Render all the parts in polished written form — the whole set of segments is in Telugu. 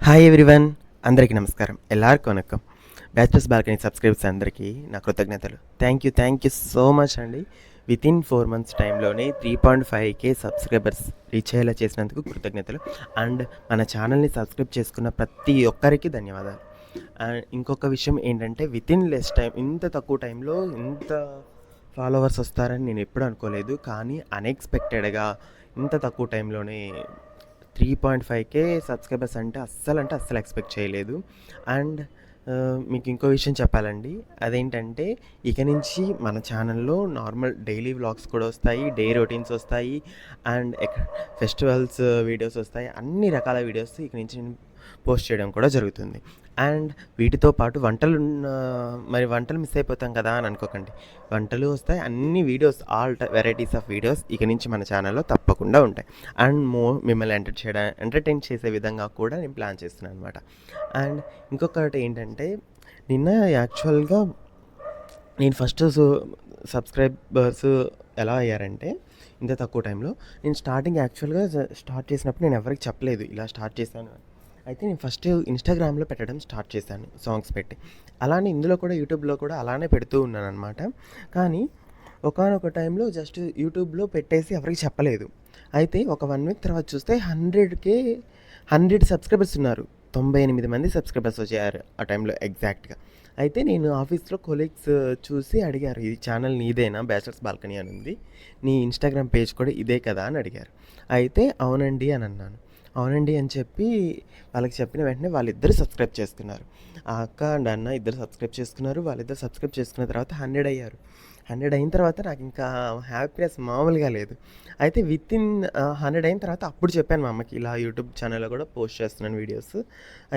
హాయ్ ఎవ్రీవన్, అందరికీ నమస్కారం. ఎల్లరికీ వణకం. బ్యాచిలర్స్ బాల్కనీ సబ్స్క్రైబర్స్ అందరికీ నా కృతజ్ఞతలు. థ్యాంక్ యూ సో మచ్ అండి. వితిన్ 4 months టైంలోనే 3.5K సబ్స్క్రైబర్స్ రీచ్ అయ్యేలా చేసినందుకు కృతజ్ఞతలు. అండ్ మన ఛానల్ని సబ్స్క్రైబ్ చేసుకున్న ప్రతి ఒక్కరికి ధన్యవాదాలు. అండ్ ఇంకొక విషయం ఏంటంటే, వితిన్ లెస్ టైం, ఇంత తక్కువ టైంలో ఇంత ఫాలోవర్స్ వస్తారని నేను ఎప్పుడు అనుకోలేదు. కానీ అన్ఎక్స్పెక్టెడ్గా ఇంత తక్కువ టైంలోనే 3.5K సబ్స్క్రైబర్స్ అంటే అస్సలు ఎక్స్పెక్ట్ చేయలేదు. అండ్ మీకు ఇంకో విషయం చెప్పాలండి. అదేంటంటే, ఇక నుంచి మన ఛానల్లో నార్మల్ డైలీ వ్లాగ్స్ కూడా వస్తాయి, డే రొటీన్స్ వస్తాయి, అండ్ ఫెస్టివల్స్ వీడియోస్ వస్తాయి. అన్ని రకాల వీడియోస్ ఇక నుంచి నేను పోస్ట్ చేయడం కూడా జరుగుతుంది. అండ్ వీటితో పాటు మరి వంటలు మిస్ అయిపోతాం కదా అని అనుకోకండి. వంటలు వస్తాయి, అన్ని videos, all varieties of videos ఇక నుంచి మన ఛానల్లో తప్పకుండా ఉంటాయి. అండ్ మిమ్మల్ని ఎంటర్టైన్ చేసే విధంగా కూడా నేను ప్లాన్ చేస్తున్నాను అనమాట. అండ్ ఇంకొకటి ఏంటంటే, నిన్న యాక్చువల్గా నేను ఫస్ట్ సబ్స్క్రైబర్స్ ఎలా అయ్యారంటే, ఇంత తక్కువ టైంలో నేను స్టార్ట్ చేసినప్పుడు నేను ఎవరికి చెప్పలేదు ఇలా స్టార్ట్ చేశాను. అయితే నేను ఫస్ట్ ఇన్స్టాగ్రామ్లో పెట్టడం స్టార్ట్ చేశాను, సాంగ్స్ పెట్టి. అలానే ఇందులో కూడా, యూట్యూబ్లో కూడా అలానే పెడుతూ ఉన్నాను అనమాట. కానీ ఒకానొక టైంలో జస్ట్ యూట్యూబ్లో పెట్టేసి ఎవరికి చెప్పలేదు. అయితే ఒక 1 week తర్వాత చూస్తే 100 సబ్స్క్రైబర్స్ ఉన్నారు. 98 మంది సబ్స్క్రైబర్స్ వచ్చారు ఆ టైంలో ఎగ్జాక్ట్గా. అయితే నేను ఆఫీస్లో కొలీగ్స్ చూసి అడిగారు, ఈ ఛానల్ నీదేనా, బ్యాచిలర్స్ బాల్కనీ అని ఉంది, నీ ఇన్స్టాగ్రామ్ పేజ్ కూడా ఇదే కదా అని అడిగారు. అయితే అవునండి అని అన్నాను. అవునండి అని చెప్పి వాళ్ళకి చెప్పిన వెంటనే వాళ్ళిద్దరు సబ్స్క్రైబ్ చేసుకున్నారు. ఆ అక్క అండ్ అన్న ఇద్దరు సబ్స్క్రైబ్ చేసుకున్నారు. వాళ్ళిద్దరు సబ్స్క్రైబ్ చేసుకున్న తర్వాత 100 అయ్యారు. 100 అయిన తర్వాత నాకు ఇంకా హ్యాపీనెస్ మామూలుగా లేదు. అయితే వితిన్ 100 అయిన తర్వాత అప్పుడు చెప్పాను మా అమ్మకి, ఇలా యూట్యూబ్ ఛానల్లో కూడా పోస్ట్ చేస్తున్నాను వీడియోస్.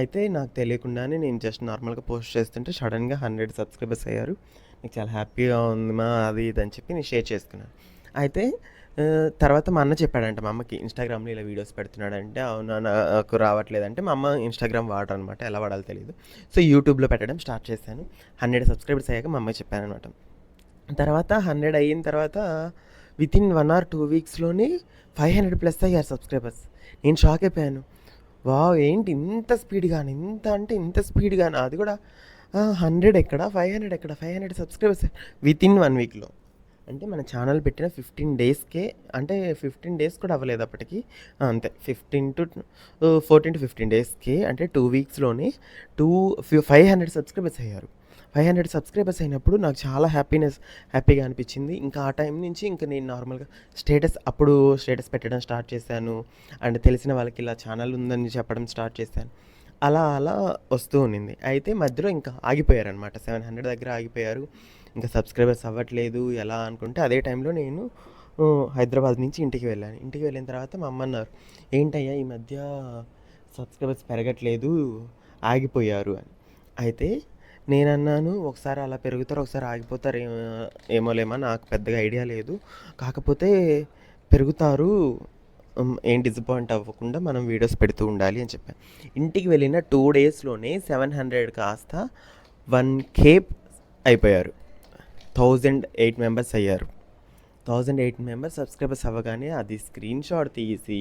అయితే నాకు తెలియకుండానే నేను జస్ట్ నార్మల్గా పోస్ట్ చేస్తుంటే సడన్గా 100 సబ్స్క్రైబర్స్ అయ్యారు. నాకు చాలా హ్యాపీగా ఉంది మా, అది ఇది అని చెప్పి నేను షేర్ చేసుకున్నాను. అయితే తర్వాత మా అన్న చెప్పాడంట మా అమ్మకి, ఇన్స్టాగ్రామ్లో ఇలా వీడియోస్ పెడుతున్నాడంటే. అవునా, నాకు రావట్లేదంటే. మా అమ్మ ఇన్స్టాగ్రామ్ వాడరు అనమాట, ఎలా వాడాలో తెలియదు. సో యూట్యూబ్లో పెట్టడం స్టార్ట్ చేశాను. 100 సబ్స్క్రైబర్స్ అయ్యాక మా అమ్మకి చెప్పాను అనమాట. తర్వాత 100 అయిన తర్వాత వితిన్ 1 or 2 weeksలోనే 500+ అయ్యారు సబ్స్క్రైబర్స్. నేను షాక్ అయిపోయాను. వావ్, ఏంటి ఇంత స్పీడ్గానే, ఇంత స్పీడ్గానే, అది కూడా 100 ఎక్కడ, 500 ఎక్కడ, 500 సబ్స్క్రైబర్స్ వితిన్ 1 weekలో. అంటే మన ఛానల్ పెట్టిన 15 daysకే, అంటే 15 days కూడా అవ్వలేదు అప్పటికి, అంతే 14 to 15 daysకి, అంటే 2 weeksలోనే 500 సబ్స్క్రైబర్స్ అయ్యారు. 500 సబ్స్క్రైబర్స్ అయినప్పుడు నాకు చాలా హ్యాపీగా అనిపించింది. ఇంకా ఆ టైం నుంచి ఇంకా నేను నార్మల్గా స్టేటస్ పెట్టడం స్టార్ట్ చేశాను. అండ్ తెలిసిన వాళ్ళకి ఇలా ఛానల్ ఉందని చెప్పడం స్టార్ట్ చేశాను. అలా వస్తూ ఉన్నింది. అయితే మధ్యలో ఇంకా ఆగిపోయారనమాట, 700 దగ్గర ఆగిపోయారు. ఇంకా సబ్స్క్రైబర్స్ అవ్వట్లేదు ఎలా అనుకుంటే, అదే టైంలో నేను హైదరాబాద్ నుంచి ఇంటికి వెళ్ళాను. ఇంటికి వెళ్ళిన తర్వాత మా అమ్మ అన్నారు, ఏంటయ్యా ఈ మధ్య సబ్స్క్రైబర్స్ పెరగట్లేదు, ఆగిపోయారు అని. అయితే నేనన్నాను, ఒకసారి అలా పెరుగుతారు, ఒకసారి ఆగిపోతారు, ఏమోలేమా, నాకు పెద్దగా ఐడియా లేదు, కాకపోతే పెరుగుతారు, ఏం డిసప్పాయింట్ అవ్వకుండా మనం వీడియోస్ పెడుతూ ఉండాలి అని చెప్పాను. ఇంటికి వెళ్ళిన 2 daysలోనే 700 కాస్త 1K అయిపోయారు. 1008 మెంబర్స్ అయ్యారు. 1008 మెంబర్స్ సబ్స్క్రైబర్స్ అవ్వగానే అది స్క్రీన్ షాట్ తీసి,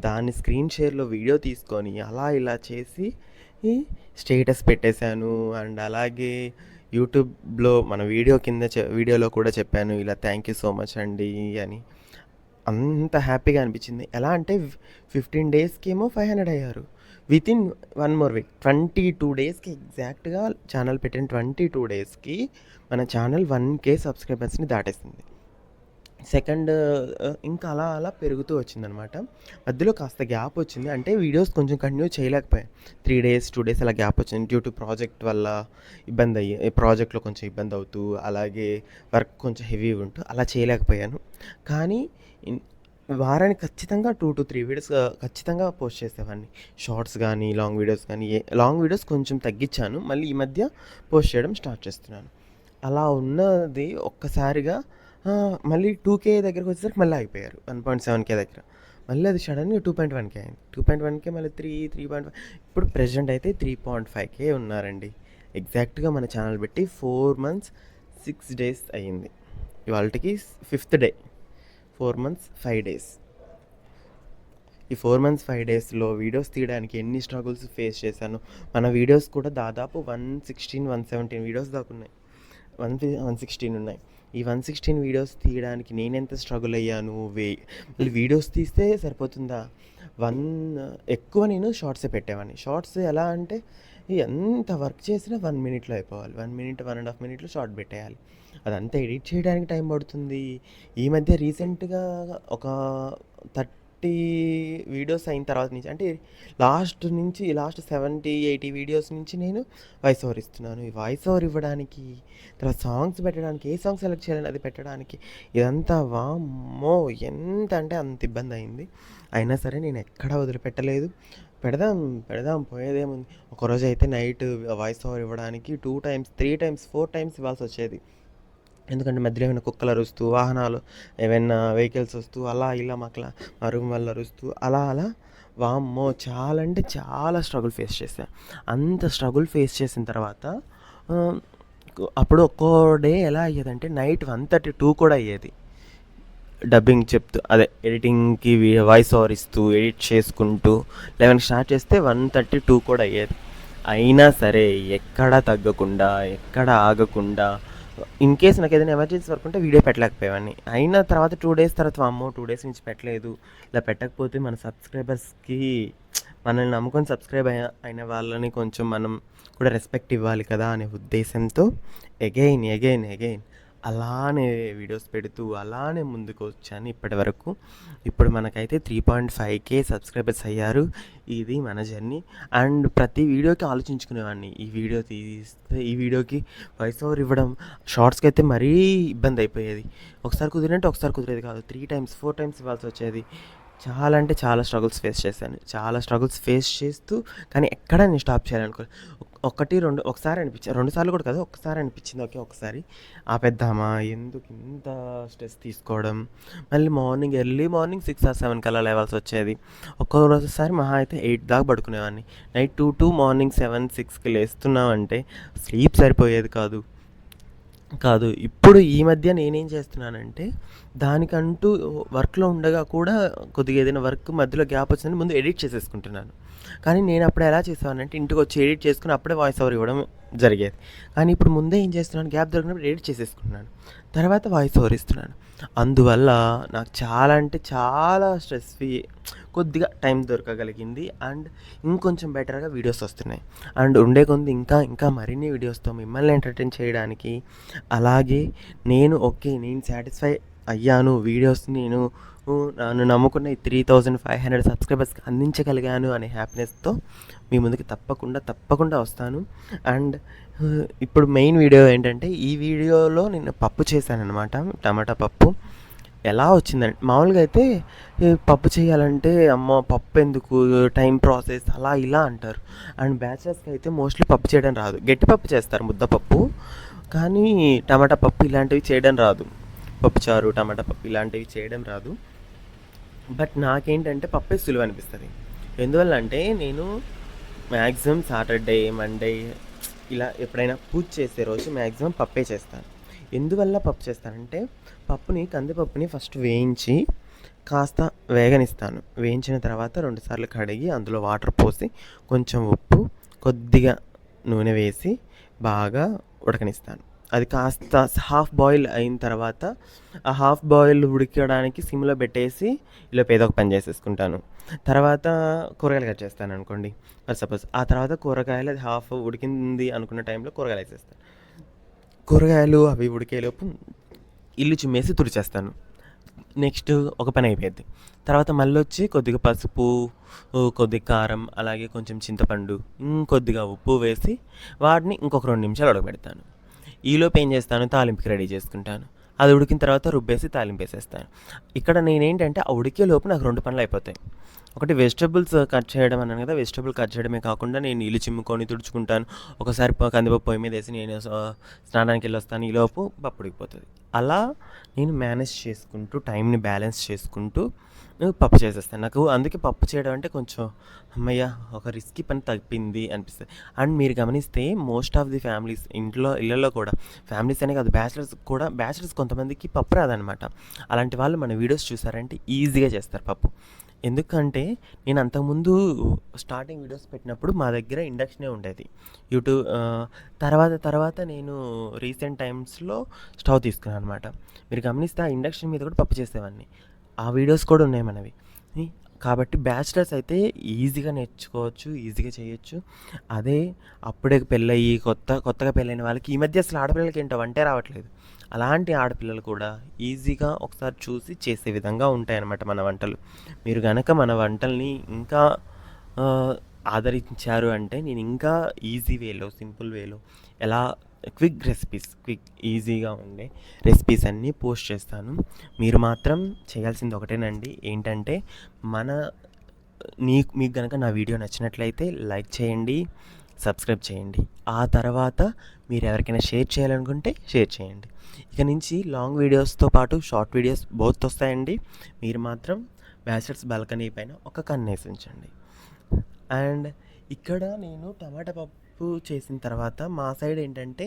దాన్ని స్క్రీన్ షేర్లో వీడియో తీసుకొని, అలా ఇలా చేసి స్టేటస్ పెట్టేశాను. అండ్ అలాగే యూట్యూబ్లో మన వీడియోలో కూడా చెప్పాను, ఇలా థ్యాంక్ యూ సో మచ్ అండి అని. అంత హ్యాపీగా అనిపించింది. ఎలా అంటే 15 daysకేమో 500 అయ్యారు. వితిన్ 1 more week 22 daysకి, ఎగ్జాక్ట్గా ఛానల్ పెట్టిన 22 daysకి మన ఛానల్ 1K సబ్స్క్రైబర్స్ని దాటేసింది. సెకండ్ ఇంకా అలా పెరుగుతూ వచ్చిందనమాట. మధ్యలో కాస్త గ్యాప్ వచ్చింది, అంటే వీడియోస్ కొంచెం కంటిన్యూ చేయలేకపోయాను. 3 days 2 days అలా గ్యాప్ వచ్చింది డ్యూ టు ప్రాజెక్ట్ వల్ల. ప్రాజెక్ట్లో కొంచెం ఇబ్బంది అవుతూ, అలాగే వర్క్ కొంచెం హెవీ ఉంటూ అలా చేయలేకపోయాను. కానీ వారానికి ఖచ్చితంగా 2 to 3 వీడియోస్ ఖచ్చితంగా పోస్ట్ చేసేవాడిని. షార్ట్స్ కానీ, లాంగ్ వీడియోస్ కొంచెం తగ్గించాను, మళ్ళీ ఈ మధ్య పోస్ట్ చేయడం స్టార్ట్ చేస్తున్నాను. అలా ఉన్నది ఒక్కసారిగా మళ్ళీ 2K దగ్గరకు వచ్చేసరికి మళ్ళీ ఆగిపోయారు. 1.7K దగ్గర మళ్ళీ అది సడన్గా 2.1K అయింది. 2.1K మళ్ళీ 3.5, ఇప్పుడు ప్రెజెంట్ అయితే 3.5K ఉన్నారండి. ఎగ్జాక్ట్గా మన ఛానల్ పెట్టి 4 months 6 days అయ్యింది. ఇవాళకి 5th day, 4 months 5 days. ఈ 4 మంత్స్ 5 డేస్లో వీడియోస్ తీయడానికి ఎన్ని స్ట్రగుల్స్ ఫేస్ చేశాను. మన వీడియోస్ కూడా దాదాపు 116, 117 వీడియోస్ దాకా ఉన్నాయి. 116 ఉన్నాయి. ఈ 116 వీడియోస్ తీయడానికి నేనెంత స్ట్రగుల్ అయ్యాను. మళ్ళీ వీడియోస్ తీస్తే సరిపోతుందా, ఎక్కువ నేను షార్ట్సే పెట్టేవాడిని. షార్ట్స్ ఎలా అంటే ఎంత వర్క్ చేసినా 1 మినిట్లో అయిపోవాలి. 1 మినిట్ 1.5 మినిట్లో షార్ట్ పెట్టేయాలి. అదంతా ఎడిట్ చేయడానికి టైం పడుతుంది. ఈ మధ్య రీసెంట్గా ఒక 30 వీడియోస్ అయిన తర్వాత నుంచి, అంటే లాస్ట్ 70, 80 వీడియోస్ నుంచి నేను వాయిస్ ఓవర్ ఇస్తున్నాను. ఈ వాయిస్ ఓవర్ ఇవ్వడానికి, తర్వాత సాంగ్స్ పెట్టడానికి, ఏ సాంగ్ సెలెక్ట్ చేయాలని అది పెట్టడానికి, ఇదంతా వామ్మో ఎంత అంటే అంత ఇబ్బంది అయింది. అయినా సరే నేను ఎక్కడా వదిలిపెట్టలేదు. పెడదాం పోయేదేముంది. ఒకరోజు అయితే నైట్ వాయిస్ ఓవర్ ఇవ్వడానికి 2 టైమ్స్, 3 టైమ్స్, 4 టైమ్స్ ఇవ్వాల్సి వచ్చేది. ఎందుకంటే మధ్యలో ఏమైనా కుక్కలు అరుస్తూ, వాహనాలు ఏమైనా వెహికల్స్ వస్తూ అలా ఇలా మా రూమ్ వాళ్ళు అరుస్తూ అలా వామ్మో చాలా అంటే చాలా స్ట్రగుల్ ఫేస్ చేశాను. అంత స్ట్రగుల్ ఫేస్ చేసిన తర్వాత అప్పుడు ఒక్కో డే ఎలా అయ్యేదంటే నైట్ 1:32 కూడా అయ్యేది. డబ్బింగ్ చెప్తూ అదే ఎడిటింగ్కి వాయిస్ ఓవర్ ఇస్తూ ఎడిట్ చేసుకుంటూ 11 స్టార్ట్ చేస్తే 1:32 కూడా అయ్యేది. అయినా సరే ఎక్కడా తగ్గకుండా, ఎక్కడ ఆగకుండా, ఇన్ కేస్ నాకు ఏదైనా ఎమర్జెన్సీ వర్క్ ఉంటే వీడియో పెట్టలేకపోయేవాడిని. అయినా తర్వాత 2 డేస్ తర్వాత అమ్మో 2 డేస్ నుంచి పెట్టలేదు, ఇలా పెట్టకపోతే మన సబ్స్క్రైబర్స్కి, మనల్ని నమ్ముకొని సబ్స్క్రైబ్ అయిన వాళ్ళని కొంచెం మనం కూడా రెస్పెక్ట్ ఇవ్వాలి కదా అనే ఉద్దేశంతో అగైన్ అలానే వీడియోస్ పెడుతూ అలానే ముందుకు వచ్చాను ఇప్పటి వరకు. ఇప్పుడు మనకైతే 3.5K సబ్స్క్రైబర్స్ అయ్యారు. ఇది మన జర్నీ. అండ్ ప్రతి వీడియోకి ఆలోచించుకునేవాడిని, ఈ వీడియో తీస్తే ఈ వీడియోకి వాయిస్ ఓవర్ ఇవ్వడం. షార్ట్స్కి అయితే మరీ ఇబ్బంది అయిపోయేది. ఒకసారి కుదిరినట్టు ఒకసారి కుదిరేది కాదు, 3 టైమ్స్ 4 టైమ్స్ ఇవ్వాల్సి వచ్చేది. చాలా అంటే చాలా స్ట్రగుల్స్ ఫేస్ చేశాను. చాలా స్ట్రగుల్స్ ఫేస్ చేస్తూ కానీ ఎక్కడా నేను స్టాప్ చేయాలనుకోలేదు. ఒకసారి అనిపించింది, 2 సార్లు కూడా కాదు, ఒకసారి అనిపించింది. ఒకసారి ఆపేద్దామా, ఎందుకు ఇంత స్ట్రెస్ తీసుకోవడం. మళ్ళీ ఎర్లీ మార్నింగ్ 6 or 7 కల్లా లేవాల్సి వచ్చేది. ఒక్కొక్కసారి మహా అయితే 8 దాకా పడుకునేవాడిని. నైట్ 2 to మార్నింగ్ 7, 6కి లేస్తున్నామంటే స్లీప్ సరిపోయేది కాదు. ఇప్పుడు ఈ మధ్య నేనేం చేస్తున్నానంటే, దానికంటూ వర్క్లో ఉండగా కూడా కొద్దిగా ఏదైనా వర్క్ మధ్యలో గ్యాప్ వచ్చిందని ముందు ఎడిట్ చేసేసుకుంటున్నాను. కానీ నేను అప్పుడు ఎలా చేసేవాడినంటే ఇంటికి వచ్చి ఎడిట్ చేసుకుని అప్పుడే వాయిస్ ఓవర్ ఇవ్వడం జరిగేది. కానీ ఇప్పుడు ముందే ఏం చేస్తున్నాను, గ్యాప్ దొరికినప్పుడు ఎడిట్ చేసేసుకుంటున్నాను, తర్వాత వాయిస్ ఓవర్ ఇస్తున్నాను. అందువల్ల నాకు చాలా అంటే చాలా స్ట్రెస్ కొద్దిగా టైం దొరకగలిగింది. అండ్ ఇంకొంచెం బెటర్గా వీడియోస్ వస్తున్నాయి. అండ్ ఉండే కొంది ఇంకా మరిన్ని వీడియోస్తో మిమ్మల్ని ఎంటర్టైన్ చేయడానికి, అలాగే నేను సాటిస్ఫై అయ్యాను, వీడియోస్ నన్ను నమ్ముకున్న ఈ 3,500 సబ్స్క్రైబర్స్కి అందించగలిగాను అనే హ్యాపీనెస్తో మీ ముందుకి తప్పకుండా వస్తాను. అండ్ ఇప్పుడు మెయిన్ వీడియో ఏంటంటే, ఈ వీడియోలో నేను పప్పు చేశాను అనమాట, టమాటా పప్పు. ఎలా వచ్చిందంటే, మామూలుగా అయితే పప్పు చేయాలంటే అమ్మ పప్పు ఎందుకు, టైం ప్రాసెస్ అలా ఇలా అంటారు. అండ్ బ్యాచిలర్స్కి అయితే మోస్ట్లీ పప్పు చేయడం రాదు. గట్టి పప్పు చేస్తారు, ముద్దపప్పు, కానీ టమాటా పప్పు ఇలాంటివి చేయడం రాదు. పప్పుచారు, టమాటా పప్పు ఇలాంటివి చేయడం రాదు. బట్ నాకేంటంటే పప్పే సులువు అనిపిస్తుంది. ఎందువల్ల అంటే నేను మ్యాక్సిమం సాటర్డే, మండే ఇలా ఎప్పుడైనా పూజ చేసే రోజు మ్యాక్సిమం పప్పే చేస్తాను. ఎందువల్ల పప్పు చేస్తానంటే, కందిపప్పుని ఫస్ట్ వేయించి కాస్త వేగనిస్తాను. వేయించిన తర్వాత 2 సార్లు కడిగి అందులో వాటర్ పోసి కొంచెం ఉప్పు, కొద్దిగా నూనె వేసి బాగా ఉడకనిస్తాను. అది కాస్త హాఫ్ బాయిల్ అయిన తర్వాత, ఆ హాఫ్ బాయిల్ ఉడకడానికి సిమ్లో పెట్టేసి ఈలోపు ఏదో ఒక పని చేసేసుకుంటాను. తర్వాత కూరగాయలు కట్ చేస్తాను అనుకోండి, ఫర్ సపోజ్. ఆ తర్వాత కూరగాయలు అది హాఫ్ ఉడికింది అనుకున్న టైంలో కూరగాయలు వేసేస్తాను. కూరగాయలు అవి ఉడికేలోపు ఇల్లు చిమ్మేసి తుడిచేస్తాను. నెక్స్ట్ ఒక పని అయిపోయింది. తర్వాత మళ్ళీ వచ్చి కొద్దిగా పసుపు, కొద్దిగా కారం, అలాగే కొంచెం చింతపండు, ఇంకొద్దిగా ఉప్పు వేసి వాటిని ఇంకొక 2 నిమిషాలు ఉడకబెడతాను. ఈలోపు ఏం చేస్తాను, తాలింపుకి రెడీ చేసుకుంటాను. అది ఉడికిన తర్వాత రుబ్బేసి తాలింపు వేసేస్తాను. ఇక్కడ నేనేంటంటే ఆ ఉడికే లోపు నాకు 2 పనులు అయిపోతాయి. ఒకటి వెజిటబుల్స్ కట్ చేయడం అన్నాను కదా, వెజిటబుల్ కట్ చేయడమే కాకుండా నేను నీళ్ళు చిమ్ముకొని తుడుచుకుంటాను. ఒకసారి కందిపప్పు పొయ్యి మీద వేసి నేను స్నానానికి వెళ్ళి వస్తాను, ఈలోపు పప్పు ఉడికిపోతుంది. అలా నేను మేనేజ్ చేసుకుంటూ, టైంని బ్యాలెన్స్ చేసుకుంటూ పప్పు చేసేస్తాను. నాకు అందుకే పప్పు చేయడం అంటే కొంచెం అమ్మయ్య, ఒక రిస్కీ పని తప్పింది అనిపిస్తుంది. అండ్ మీరు గమనిస్తే మోస్ట్ ఆఫ్ ది ఫ్యామిలీస్, ఇళ్ళల్లో కూడా, ఫ్యామిలీస్ అనే కాదు, బ్యాచిలర్స్ కొంతమందికి పప్పు రాదనమాట. అలాంటి వాళ్ళు మన వీడియోస్ చూసారంటే ఈజీగా చేస్తారు పప్పు. ఎందుకంటే నేను అంతకుముందు స్టార్టింగ్ వీడియోస్ పెట్టినప్పుడు మా దగ్గర ఇండక్షనే ఉండేది. యూట్యూబ్ తర్వాత నేను రీసెంట్ టైమ్స్‌లో స్టవ్ తీసుకున్నాను అనమాట. మీరు గమనిస్తే ఆ ఇండక్షన్ మీద కూడా పప్పు చేసేవాడిని. ఆ వీడియోస్ కూడా ఉన్నాయి మనవి. కాబట్టి బ్యాచిలర్స్ అయితే ఈజీగా నేర్చుకోవచ్చు, ఈజీగా చేయొచ్చు. అదే అప్పుడే పెళ్ళయ్యి కొత్తగా పెళ్ళైన వాళ్ళకి ఈ మధ్య అసలు ఆడపిల్లలకి ఏంటో వంటే రావట్లేదు. అలాంటి ఆడపిల్లలు కూడా ఈజీగా ఒకసారి చూసి చేసే విధంగా ఉంటాయన్నమాట మన వంటలు. మీరు గనక మన వంటల్ని ఇంకా ఆదరించారు అంటే నేను ఇంకా ఈజీ వేలో, సింపుల్ వేలో ఎలా క్విక్ ఈజీగా ఉండే రెసిపీస్ అన్నీ పోస్ట్ చేస్తాను. మీరు మాత్రం చేయాల్సింది ఒకటేనండి. ఏంటంటే మన మీకు గనక నా వీడియో నచ్చినట్లయితే లైక్ చేయండి, సబ్స్క్రైబ్ చేయండి. ఆ తర్వాత మీరు ఎవరికైనా షేర్ చేయాలనుకుంటే షేర్ చేయండి. ఇక నుంచి లాంగ్ వీడియోస్తో పాటు షార్ట్ వీడియోస్ బోత్ వస్తాయండి. మీరు మాత్రం బ్యాచిలర్స్ బాల్కనీ పైన ఒక కన్నేసి ఉంచండి. అండ్ ఇక్కడ నేను టమాటా పప్పు చేసిన తర్వాత మా సైడ్ ఏంటంటే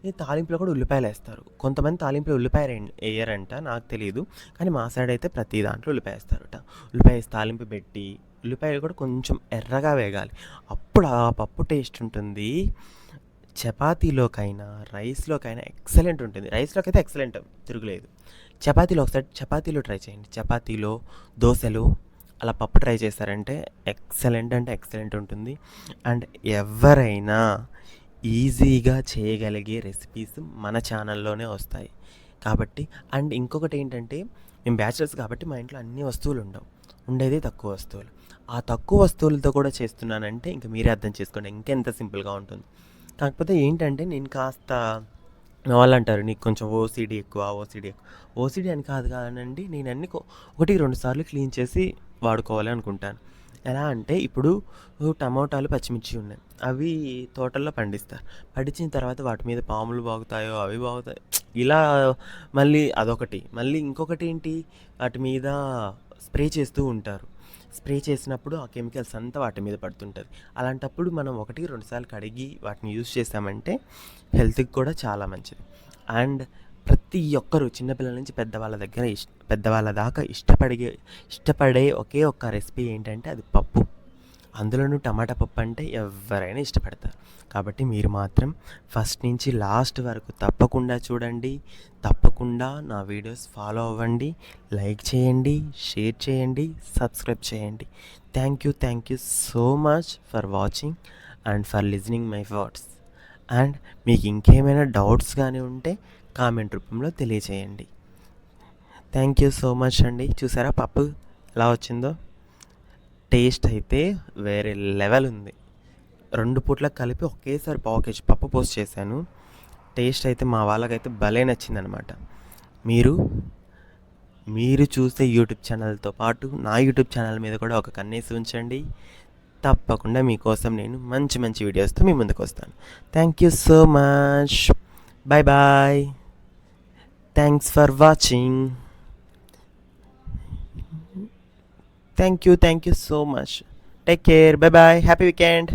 ఈ తాలింపులో కూడా ఉల్లిపాయలు వేస్తారు. కొంతమంది తాలింపులో ఉల్లిపాయ వేయరంట, నాకు తెలియదు. కానీ మా సైడ్ అయితే ప్రతి దాంట్లో ఉల్లిపాయ వేస్తారట. ఉల్లిపాయ వేసి తాలింపు పెట్టి ఉల్లిపాయలు కూడా కొంచెం ఎర్రగా వేగాలి. అప్పుడు ఆ పప్పు టేస్ట్ ఉంటుంది. చపాతీలోకైనా రైస్లోకైనా ఎక్సలెంట్ ఉంటుంది. రైస్లోకి అయితే ఎక్సలెంట్, తిరుగులేదు. చపాతీలో ట్రై చేయండి. చపాతీలో, దోశలు అలా పప్పు ట్రై చేశారంటే ఎక్సలెంట్ అంటే ఎక్సలెంట్ ఉంటుంది. అండ్ ఎవరైనా ఈజీగా చేయగలిగే రెసిపీస్ మన ఛానల్లోనే వస్తాయి కాబట్టి. అండ్ ఇంకొకటి ఏంటంటే మేము బ్యాచిలర్స్ కాబట్టి మా ఇంట్లో అన్ని వస్తువులు ఉండవు, ఉండేది తక్కువ వస్తువులు. ఆ తక్కువ వస్తువులతో కూడా చేస్తున్నానంటే ఇంకా మీరే అర్థం చేసుకోండి ఇంకెంత సింపుల్గా ఉంటుంది. కాకపోతే ఏంటంటే నేను కాస్త వాళ్ళు అంటారు నీకు కొంచెం ఓసిడి ఎక్కువ. ఓసిడి అని కాదు కానండి, నేను అన్ని 1-2 సార్లు క్లీన్ చేసి వాడుకోవాలి అనుకుంటాను. ఎలా అంటే ఇప్పుడు టమోటాలు, పచ్చిమిర్చి ఉన్నాయి, అవి తోటల్లో పండిస్తారు. పండించిన తర్వాత వాటి మీద పాములు బాగుతాయో అవి బాగుతాయి, ఇలా మళ్ళీ అదొకటి. మళ్ళీ ఇంకొకటి ఏంటి, వాటి మీద స్ప్రే చేస్తూ ఉంటారు. స్ప్రే చేసినప్పుడు ఆ కెమికల్స్ అంతా వాటి మీద పడుతుంటుంది. అలాంటప్పుడు మనం 1-2 సార్లు కడిగి వాటిని యూజ్ చేసామంటే హెల్త్కి కూడా చాలా మంచిది. అండ్ ప్రతి ఒక్కరు చిన్నపిల్లల నుంచి పెద్దవాళ్ళ దాకా ఇష్టపడే ఒకే ఒక్క రెసిపీ ఏంటంటే అది పప్పు. అందులోనూ టమాటా పప్పు అంటే ఎవరైనా ఇష్టపడతారు. కాబట్టి మీరు మాత్రం ఫస్ట్ నుంచి లాస్ట్ వరకు తప్పకుండా చూడండి. తప్పకుండా నా వీడియోస్ ఫాలో అవ్వండి, లైక్ చేయండి, షేర్ చేయండి, సబ్స్క్రైబ్ చేయండి. Thank you so much for watching and for listening my words. And మీకు ఇంకేమైనా డౌట్స్ కానీ ఉంటే కామెంట్ రూపంలో తెలియచేయండి. థ్యాంక్ యూ సో మచ్ అండి. చూసారా పప్పు ఎలా వచ్చిందో? టేస్ట్ అయితే వేరే లెవెల్ ఉంది. 2 పూట్లకు కలిపి ఒకేసారి 1/2 కేజీ పప్పు పోస్ట్ చేశాను. టేస్ట్ అయితే మా వాళ్ళకైతే భలే నచ్చిందనమాట. మీరు చూసే యూట్యూబ్ ఛానల్తో పాటు నా యూట్యూబ్ ఛానల్ మీద కూడా ఒక కన్నేసి ఉంచండి. తప్పకుండా మీకోసం నేను మంచి మంచి వీడియోస్తో మీ ముందుకు వస్తాను. Thank you so much. Bye bye. Thanks for watching. Thank you so much. Take care. Bye bye. Happy weekend.